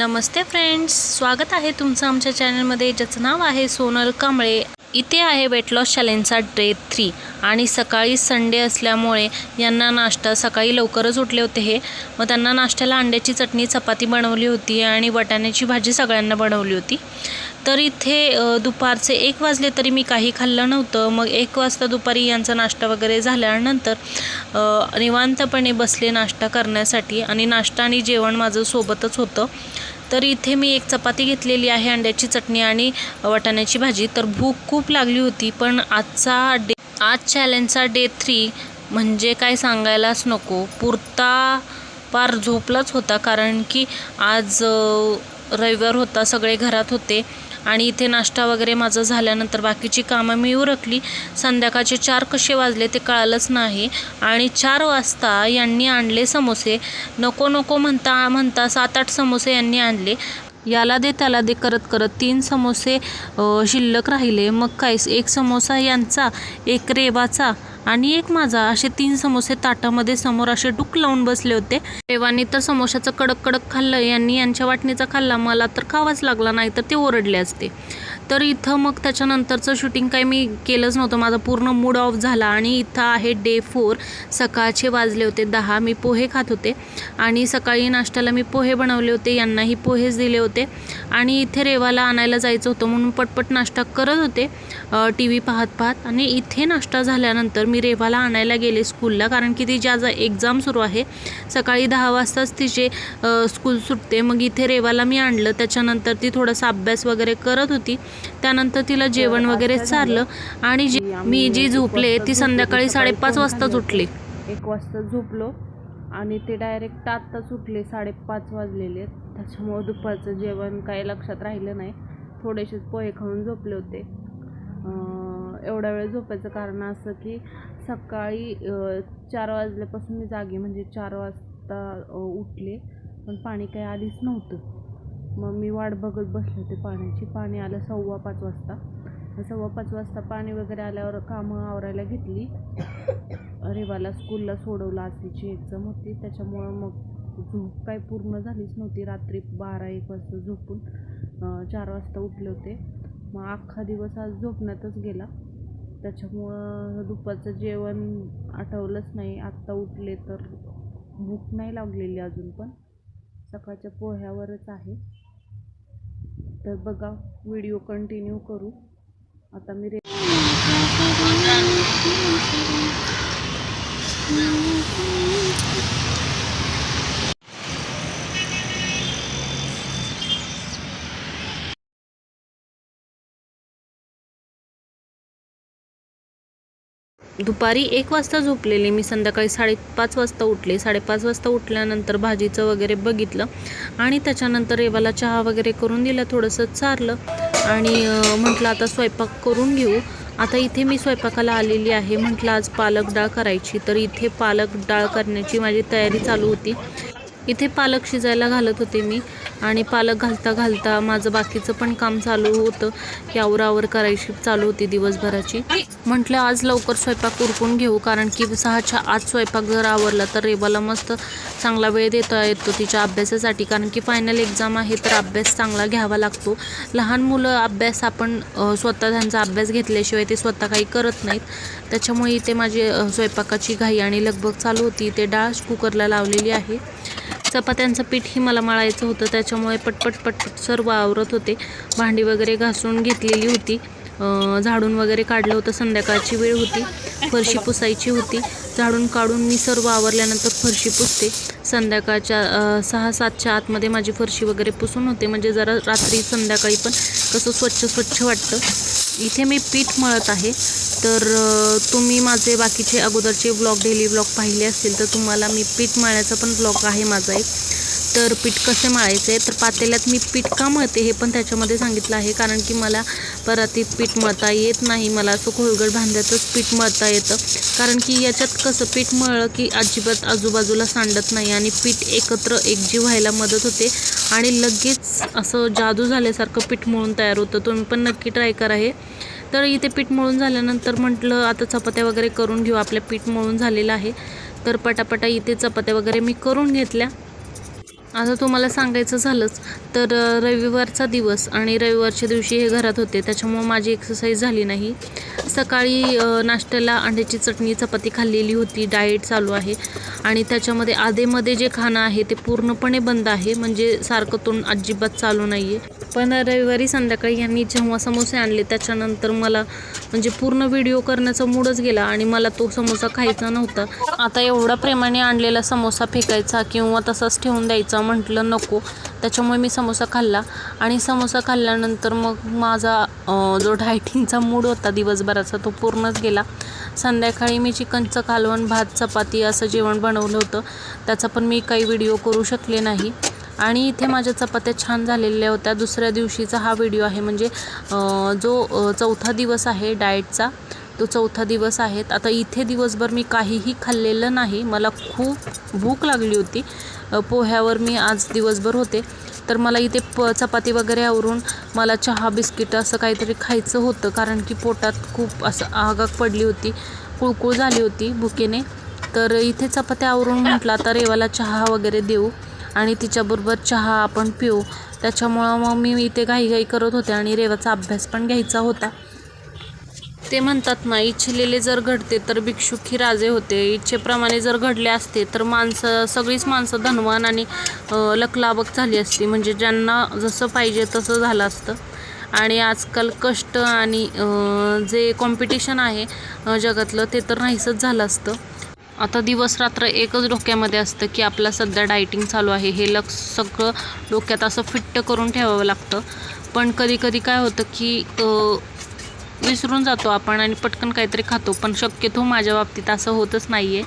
नमस्ते friends, स्वागत आहे तुमचं आमच्या चॅनलमध्ये, ज्याचं नाव आहे सोनल कांबळे। इथे आहे वेट लॉस चॅलेंजचा डे 3 आणि सकाळी संडे असल्यामुळे यांना नाश्ता सकाळी लवकरच उठले होते मग त्यांना नाश्त्याला अंड्याची चटणी चपाती बनवली होती आणि वाटाण्याची भाजी सगळ्यांना बनवली होती। तर इथे दुपारचे 1 वाजले तरी मी काही खाल्लं नव्हतं। मग 1 वाजता दुपारी यांचा नाश्ता वगैरे झाल्यानंतर निवांतपणे बसले नाश्ता करण्यासाठी आणि नाश्ता आणि जेवण माझं सोबतच होतं। तर इथे मी एक चपाती घेतलेली आहे, अंड्याची चटणी आणि वाटाण्याची भाजी। तर भूक खूप लागली होती, पण आज चॅलेंजचा डे 3 म्हणजे काय सांगायलाच नको, पुरता पार झोपलाच होता। कारण की आज रविवार होता, सगळे घरात होते आणि इथे नाश्ता वगैरे माझं झाल्यानंतर बाकीची कामं मी उरकली। संध्याकाळचे 4 कसे वाजले ते कळालंच नाही आणि 4 वाजता यांनी आणले समोसे। नको नको म्हणता 7-8 समोसे यांनी आणले। याला दे त्याला दे करत 3 समोसे शिल्लक राहिले। मग काय, 1 समोसा यांचा, 1 रेवाचा आणि 1 माझा, असे 3 समोसे ताटामध्ये समोर असे डुक लावून बसले होते। रेवानी तर समोशाचं कडक खाल्लं, यांनी यांच्या वाटणीचा खाल्ला, मला तर खावाच लागला, नाही तर ते ओरडले असते। तर इथं मग त्याच्यानंतरचं शूटिंग काही मी केलंच नव्हतं, माझा पूर्ण मूड ऑफ झाला। आणि इथं आहे डे 4, सकाळचे वाजले होते 10, मी पोहे खात होते आणि सकाळी नाश्त्याला मी पोहे बनवले होते, यांनाही पोहेच दिले होते। आणि इथे रेवाला आणायला जायचं होतं म्हणून पटपट नाश्ता करत होते TV पाहत आणि इथे नाश्ता झाल्यानंतर मी रेवाला आणायला गेले स्कूलला, कारण की तिची आज एक्झाम सुरू आहे। सकाळी 10 वाजताच तिचे स्कूल सुटते। मग इथे रेवाला मी आणलं, त्याच्यानंतर ती थोडासा अभ्यास वगैरे करत होती, त्यानंतर तिला जेवण वगैरे चारलं आणि मी जी झोपले ती संध्याकाळी 5:30 वाजताच उठले। 1 वाजता झोपलो आणि ते डायरेक्ट आत्ताच उठले, 5:30 वाजलेले। त्याच्यामुळे दुपारचं जेवण काही लक्षात राहिलं नाही, थोडेसेच पोहे खाऊन झोपले होते। एवढा वेळ झोपायचं कारण असं की सकाळी 4 वाजल्यापासून मी जागे, म्हणजे 4 वाजता उठले, पण पाणी काही आलीच नव्हतं। मग मी वाट बघत बसले होते पाण्याची। पाणी आलं 5:15 वाजता। 5:15 वाजता पाणी वगैरे आल्यावर कामं आवरायला घेतली। रेवाला स्कूलला सोडवलं, आज तिची एक्झाम होती, त्याच्यामुळं मग झोप काही पूर्ण झालीच नव्हती। रात्री 12-1 वाजता झोपून 4 वाजता उठले होते। मग अख्खा दिवस आज झोपण्यातच गेला, त्याच्यामुळं दुपारचं जेवण आठवलंच नाही। आत्ता उठले तर भूक नाही लागलेली अजून, पण सकाळच्या पोह्यावरच आहे। तर बघा, व्हिडिओ कंटिन्यू करू। आता मी दुपारी 1 वाजता झोपलेले मी, संध्याकाळी 5:30 वाजता उठले। 5:30 वाजता उठल्यानंतर भाजीचं वगैरे बघितलं आणि त्याच्यानंतर रेवाला चहा वगैरे करून दिला, थोडंसं चारलं आणि म्हटलं आता स्वयंपाक करून घेऊ। आता इथे मी स्वयंपाकाला आलेली आहे। म्हटलं आज पालक डाळ करायची, तर इथे पालक डाळ करण्याची माझी तयारी चालू होती। इथे पालक शिजायला घालत होते मी आणि पालक घालता माझं बाकीचं पण काम चालू होतं, की आवरावर करायची चालू होती दिवसभराची। म्हटलं आज लवकर स्वयंपाक उरकून घेऊ, कारण की 6च्या आत स्वयंपाक जर आवरला तर रेवाला मस्त चांगला वेळ देता येतो तिच्या अभ्यासासाठी, कारण की फायनल एक्झाम आहे, तर अभ्यास चांगला घ्यावा लागतो। लहान मुलं अभ्यास आपण स्वतः त्यांचा अभ्यास घेतल्याशिवाय ते स्वतः काही करत नाहीत, त्याच्यामुळे इथे माझी स्वयंपाकाची घाई आणि लगबग चालू होती। इथे डाळ कुकरला लावलेली आहे। चपात्यांचं पीठही मला मळायचं होतं, त्याच्यामुळे पटपट सर्व आवरत होते। भांडी वगैरे घासून घेतलेली होती, झाडून वगैरे काढलं होतं, संध्याकाळची वेळ होती, फरशी पुसायची होती। झाडून काढून मी सर्व आवरल्यानंतर फरशी पुसते। संध्याकाळच्या 6-7च्या आतमध्ये माझी फरशी वगैरे पुसून होते, म्हणजे जरा रात्री संध्याकाळी पण कसं स्वच्छ वाटतं। इथे मी पीठ मळत आहे, तर तुम्ही माझे बाकीचे अगोदरचे डेली व्लॉग पाहिले असतील तर तुम्हाला मी पीठ मळण्याचा पण व्लॉग आहे माझा एक। तर पीठ कसे मळायचे, तर पातेल्यात मी पीठ का मळते हे पण त्याच्यामध्ये सांगितलं आहे, कारण की मला परातीत पीठ मळता येत नाही, मला असं खोलगट भांड्यातच पीठ मळता येतं। कारण की याच्यात कसं पीठ मळलं की अजिबात आजूबाजूला सांडत नाही आणि पीठ एकत्र एकजीव व्हायला मदत होते आणि लगेच असं जादू झाल्यासारखं पीठ मळून तयार होतं। तुम्ही पण नक्की ट्राय करा हे। तर इथे पीठ मळून झाल्यानंतर म्हटलं आता चपात्या वगैरे करून घेऊ, आपलं पीठ मळून झालेलं आहे। तर पटापटा इथे चपात्या वगैरे मी करून घेतल्या। आता तुम्हाला सांगायचं झालंच तर रविवारचा दिवस आणि रविवारच्या दिवशी हे घरात होते, त्याच्यामुळे माझी एक्सरसाइज झाली नाही. सकाळी नाश्त्याला अंड्याची चटणी चपाती खाल्लेली होती. डाएट चालू आहे आणि त्याच्यामध्ये आधेमध्ये जे खाणं आहे ते पूर्णपणे बंद आहे, म्हणजे सारखं तोंड अजिबात चालू नाही आहे. पण रविवारी संध्याकाळी यांनी जेव्हा समोसे आणले त्याच्यानंतर मला म्हणजे पूर्ण व्हिडिओ करण्याचा मूडच गेला आणि मला तो समोसा खायचा नव्हता. आता एवढा प्रेमाने आणलेला समोसा फेकायचा किंवा तसाच ठेवून द्यायचा म्हटलं नको. त्याच्यामुळे मी समोसा खाल्ला आणि समोसा खाल्ल्यानंतर मग माझा जो डायटिंगचा मूड होता दिवसभराचा तो पूर्णच गेला. संध्याकाळी मी चिकनचं कालवण, भात, चपाती असं जेवण बनवलं होतं. त्याचा पण मी काही व्हिडिओ करू शकले नाही आणि इथे माझ्या चपात्या छान झालेल्या होत्या. दुसऱ्या दिवशीचा हा व्हिडिओ आहे, म्हणजे जो चौथा दिवस आहे डाएटचा, तो चौथा दिवस आहे. आता इथे दिवसभर मी काहीही खाल्लेलं नाही. मला खूप भूक लागली होती. पोह्यावर मी आज दिवसभर होते, तर मला इथे चपाती वगैरे आवरून मला चहा, बिस्किट असं काहीतरी खायचं होतं, कारण की पोटात खूप असं आगाग पडली होती, कुळकुळ झाली होती भुकेने. तर इथे चपात्या आवरून म्हटलं आता रेवाला चहा वगैरे देऊ आणि तिच्याबरोबर चहा आपण पिऊ. त्याच्यामुळं मग मी इथे घाईघाई करत होते आणि रेवाचा अभ्यास पण घ्यायचा होता. ते म्हणतात ना, इच्छिलेले जर घडते तर भिक्षुक ही राजे होते. इच्छेप्रमाणे जर घडले असते तर सगळीच माणसं धनवान आणि लखलाबक झाली असती, म्हणजे ज्यांना जसं पाहिजे तसं झालं असतं. आणि आजकाल कष्ट आणि जे कॉम्पिटिशन आहे जगातलं ते तर नाहीसंच झालं असतं. आता दिवस रात्र एकच डोक्यामध्ये असतं की आपला सध्या डायटिंग चालू आहे, हे लक्ष सगळं डोक्यात असं फिट्ट करून ठेवावं लागतं. पण कधी कधी काय होतं की विसरून जातो आपण आणि पटकन काहीतरी खातो. पण शक्यतो माझ्या बाबतीत असं होतच नाही आहे.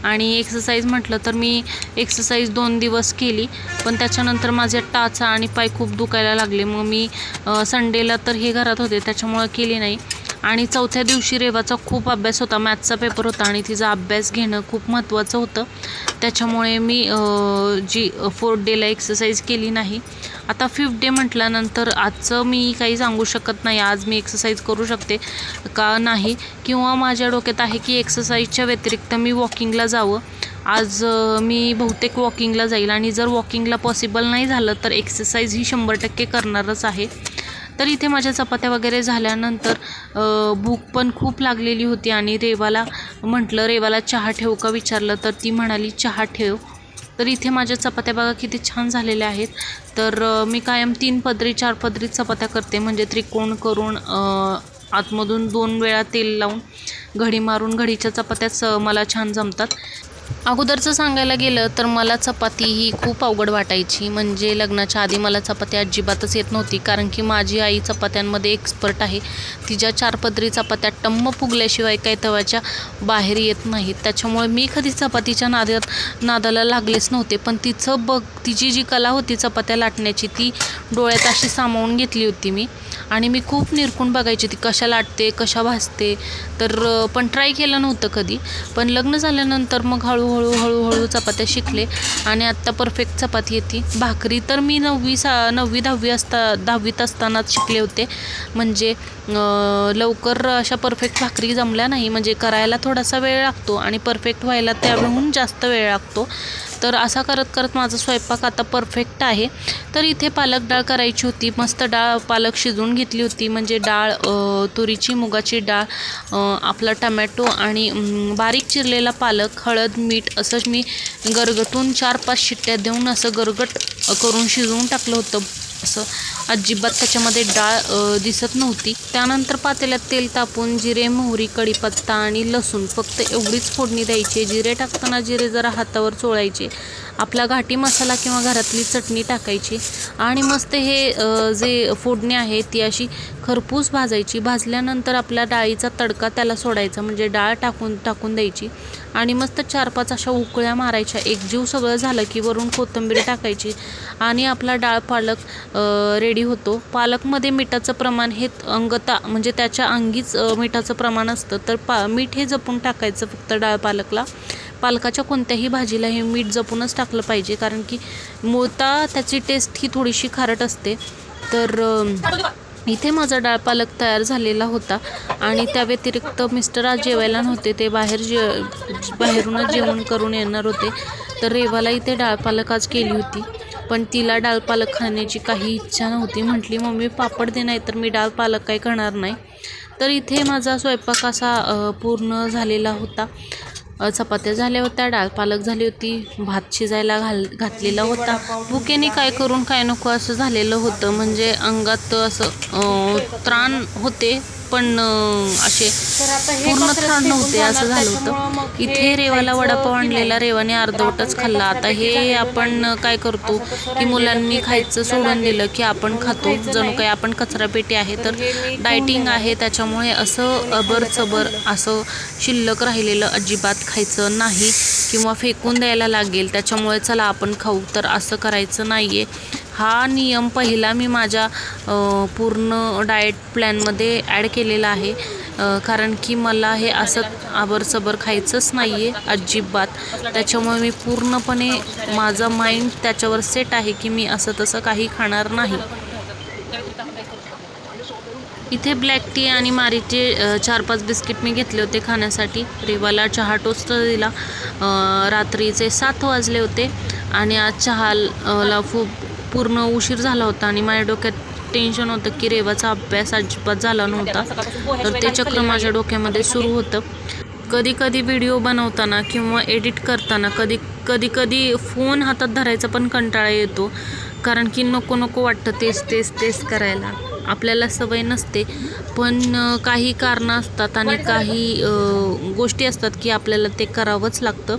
आणि एक्सरसाइज म्हटलं तर मी एक्सरसाइज 2 दिवस केली, पण त्याच्यानंतर माझे टाचा आणि पाय खूप दुखायला लागले. मग मी संडेला तर हे घरात होते त्याच्यामुळं केली नाही. आणि चौथ्या दिवशी रेवाचा खूप अभ्यास होता, मॅथ्सचा पेपर होता आणि तिचा अभ्यास घेणं खूप महत्त्वाचं होतं. त्याच्यामुळे मी 4th डेला एक्सरसाइज केली नाही. आता 5th डे म्हटल्यानंतर आजचं मी काही सांगू शकत नाही, आज मी एक्सरसाइज करू शकते का नाही, किंवा माझ्या डोक्यात आहे की एक्सरसाइजच्या व्यतिरिक्त मी वॉकिंगला जावं. आज मी बहुतेक वॉकिंगला जाईल आणि जर वॉकिंगला पॉसिबल नाही झालं तर एक्सरसाइज ही 100% करणारच आहे. तर इथे माझ्या चपात्या वगैरे झाल्यानंतर भूक पण खूप लागलेली होती आणि रेवाला म्हटलं, रेवाला चहा ठेवू का विचारलं तर ती म्हणाली चहा ठेव. तर इथे माझ्या चपात्या बघा किती छान झालेल्या आहेत. तर मी कायम 3 पदरी 4 पदरी चपात्या करते, म्हणजे त्रिकोण करून आतमधून 2 वेळा तेल लावून घडी मारून घडीच्या चपात्याच मला छान जमतात. अगोदरचं सांगायला गेलं तर मला चपाती ही खूप अवघड वाटायची, म्हणजे लग्नाच्या आधी मला चपाती अजिबातच येत नव्हती, कारण की माझी आई चपात्यांमध्ये एक्सपर्ट आहे. तिच्या 4 पदरी चपात्या टम्म फुगल्याशिवाय काही तव्याच्या बाहेर येत नाहीत. त्याच्यामुळे मी कधी चपातीच्या नादाला लागलेच नव्हते. पण तिची जी कला होती चपात्या लाटण्याची ती डोळ्यात अशी सामावून घेतली होती मी, आणि मी खूप निरखून बघायची ती कशा लाटते, कशा भाजते. तर पण ट्राय केलं नव्हतं कधी. पण लग्न झाल्यानंतर मग हळूहळू चपात्या शिकले आणि आत्ता परफेक्ट चपाती येते. भाकरी तर मी 10वीत असतानाच शिकले होते, म्हणजे लवकर अशा परफेक्ट भाकरी जमल्या नाही, म्हणजे करायला थोडासा वेळ लागतो आणि परफेक्ट व्हायला त्याहून जास्त वेळ लागतो. तर असा करत करत माझा स्वयंपाक आता परफेक्ट आहे. तर इथे पालक डाळ करायची होती. मस्त पालक शिजवून घेतली होती, म्हणजे डाळ तुरीची, मुगाची डाळ, आपला टमॅटो आणि बारीक चिरलेला पालक, हळद, मीठ असं मी गरगटून 4-5 शिट्ट्या देऊन असं गरगट करून शिजवून टाकलं होतं. असं अजिबात त्याच्यामध्ये डाळ दिसत नव्हती. त्यानंतर पातेल्यात तेल तापून जिरे, मोहरी, कढीपत्ता आणि लसूण फक्त एवढीच फोडणी द्यायची. जिरे टाकताना जिरे जरा हातावर चोळायचे. आपला घाटी मसाला किंवा घरातली चटणी टाकायची आणि मस्त हे जे फोडणी आहे ती अशी खरपूस भाजायची. भाजल्यानंतर आपल्या डाळीचा तडका त्याला सोडायचा, म्हणजे डाळ टाकून द्यायची आणि मस्त 4-5 अशा उकळ्या मारायच्या. एकजीव सगळं झालं की वरून कोथिंबीर टाकायची आणि आपला डाळ पालक रेडी होतो. पालकमध्ये मिठाचं प्रमाण हे अंगता, म्हणजे त्याच्या अंगीच मिठाचं प्रमाण असतं, तर मीठ हे जपून टाकायचं फक्त डाळ पालकला. पालकाच्या कोणत्याही भाजीला हे मीठ जपूनच टाकलं पाहिजे, कारण की मूळतः त्याची टेस्ट ही थोडीशी खारट असते. तर इथे माझा डाळ पालक तयार झालेला होता आणि त्या व्यतिरिक्त मिस्टर आज जेवायला नव्हते, ते बाहेरूनच जेवण करून येणार होते. तर रेवाला इथे डाळ पालक आज केली होती पण तिला डाळ पालक खाण्याची काही इच्छा नव्हती. म्हटली मम्मी पापड दे, नाही तर मी डाळ पालक काही खाणार नाही. तर इथे माझा स्वयंपाक असा पूर्ण झालेला होता. चपात्या झाल्या होत्या, डाळ पालक झाली होती, भात शिजायला घातलेला होता. भुकेने काय करून काय नको असं झालेलं होतं. म्हणजे अंगात असं त्राण होते, पण असे पूर्ण त्राण नव्हते असं झालं होतं. इथे रेवाला वडापाव आणलेला, रेवाने अर्धवटच खाल्ला. आता हे आपण काय करतो की मुलांनी खायचं सोडून दिलं की आपण खातो, जणू काही आपण कचरापेटी आहे. तर डायटिंग आहे त्याच्यामुळे असं अबरचबर असं शिल्लक राहिलेलं अजिबात खायचं नाही किंवा फेकून द्यायला लागेल. त्याच्यामुळे चला आपण खाऊ, तर असं करायचं नाही आहे. हा नियम पहिला मी माझ्या पूर्ण डाएट प्लॅनमध्ये ॲड केलेला आहे. कारण की मला हे असं आबरसबर खायचंच नाही आहे अजिबात. त्याच्यामुळे मी पूर्णपणे माझं माइंड त्याच्यावर सेट आहे की मी असं तसं काही खाणार नाही. इथे ब्लॅक टी आणि मारीचे 4-5 बिस्किट मी घेतले होते खाण्यासाठी. रेवाला चहा टोस्ट दिला. रात्रीचे 7 वाजले होते आणि आज चहाला पूर्ण उशीर झाला होता आणि माझ्या डोक्यात टेन्शन होतं की रेवाचा अभ्यास अजिबात झाला नव्हता. तर ते चक्र माझ्या डोक्यामध्ये सुरू होतं. कधी कधी व्हिडिओ बनवताना किंवा एडिट करताना कधी फोन हातात धरायचा पण कंटाळा येतो. कारण की नको वाटतं तेच करायला. आपल्याला सवय नसते, पण काही कारणं असतात आणि काही गोष्टी असतात की आपल्याला ते करावंच लागतं.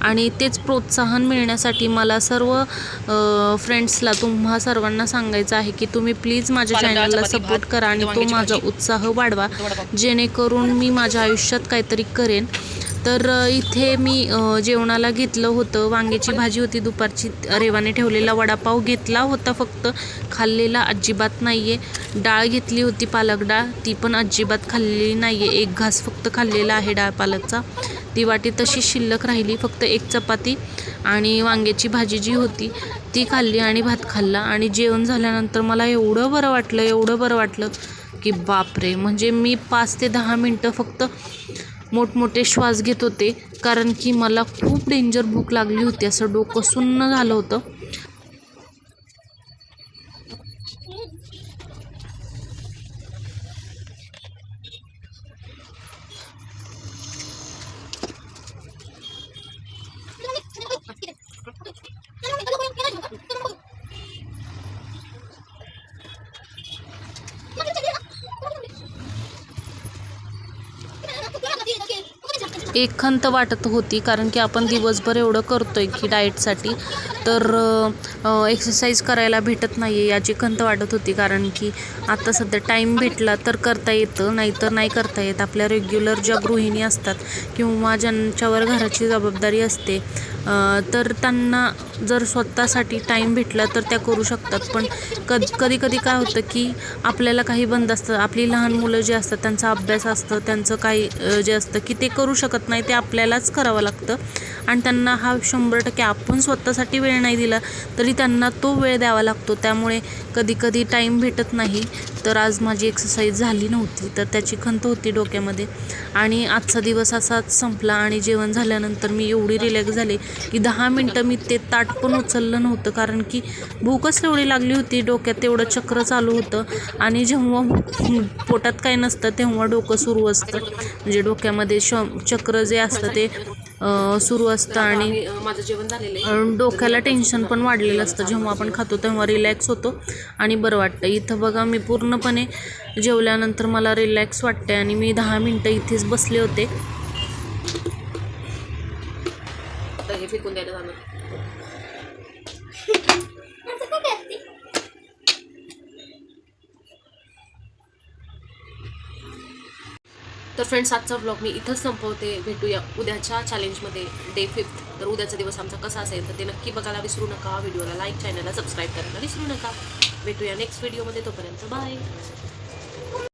आणि तेच प्रोत्साहन मिळण्यासाठी मला सर्व फ्रेंड्सला, तुम्हा सर्वांना सांगायचं आहे की तुम्ही प्लीज माझ्या चॅनलला सपोर्ट करा आणि तो माझा उत्साह वाढवा, जेणेकरून मी माझ्या आयुष्यात काहीतरी करेन. तर इथे मी जेवणाला घेतलं होतं, वांग्याची भाजी होती दुपारची, रेवाने ठेवलेला वडापाव घेतला होता फक्त, खाल्लेला अजिबात नाही आहे. डाळ घेतली होती पालक डाळ, ती पण अजिबात खाल्लेली नाही आहे. 1 घास फक्त खाल्लेला आहे डाळ पालकचा. ती वाटी तशी शिल्लक राहिली. फक्त 1 चपाती आणि वांग्याची भाजी जी होती ती खाल्ली आणि भात खाल्ला. आणि जेवण झाल्यानंतर मला एवढं बरं वाटलं की बापरे. म्हणजे मी 5 ते 10 मिनटं फक्त मोठमोठे श्वास घेत होते, कारण की मला खूप डेंजर भूक लागली होती. असं डोकं सुन्न झालं होतं. एक खंत वाटत होती, कारण की आपण दिवसभर एवढं करतोय की डाएटसाठी, तर एक्सरसाइज करायला भेटत नाही आहे याची खंत वाटत होती. कारण की आता सध्या टाईम भेटला तर करता येतं, नाहीतर नाही करता येत. आपल्या रेग्युलर ज्या गृहिणी असतात किंवा ज्यांच्यावर घराची जबाबदारी असते, तर त्यांना जर स्वतःसाठी टाईम भेटला तर त्या करू शकतात. पण कधी काय होतं की आपल्याला काही बंद असतं. आपली लहान मुलं जे असतात त्यांचा अभ्यास असतं, त्यांचं काही जे असतं की ते करू शकत नाही, ते आपल्यालाच करावं लागतं. आणि त्यांना हा 100% आपण स्वतःसाठी वेळ नाही दिला तरी त्यांना तो वेळ द्यावा लागतो. त्यामुळे कधी टाईम भेटत नाही. तर आज माझी एक्सरसाइज झाली नव्हती, तर त्याची खंत होती डोक्यामध्ये. आणि आजचा दिवस असाच संपला आणि जेवण झाल्यानंतर मी एवढी रिलॅक्स झाले की 10 मिनटं मी ते ताट पण उचललं नव्हतं, कारण की भूकच एवढी लागली होती. डोक्यात एवढं चक्र चालू होतं आणि जेव्हा पोटात काही नसतं तेव्हा डोकं सुरू असतं. म्हणजे डोक्यामध्ये चक्र जे असतं ते सुरू असतं आणि माझं जेवण झालेलं, डोक्याला टेन्शन पण वाढलेलं असतं. जेव्हा आपण खातो तेव्हा रिलॅक्स होतो आणि बरं वाटतं. इथं बघा, मी पूर्णपणे जेवल्यानंतर मला रिलॅक्स वाटते आणि मी 10 मिनटं इथेच बसले होते. हे फेकून द्यायला जाणार. तर फ्रेंड्स, आजचा ब्लॉग मी इथंच संपवते. भेटूया उद्याच्या चॅलेंजमध्ये, डे 5. तर उद्याचा दिवस आमचा कसा असेल तर ते नक्की बघायला विसरू नका. व्हिडिओला लाईक, चॅनलला सबस्क्राईब करायला विसरू नका. भेटूया नेक्स्ट व्हिडिओमध्ये. तोपर्यंत बाय.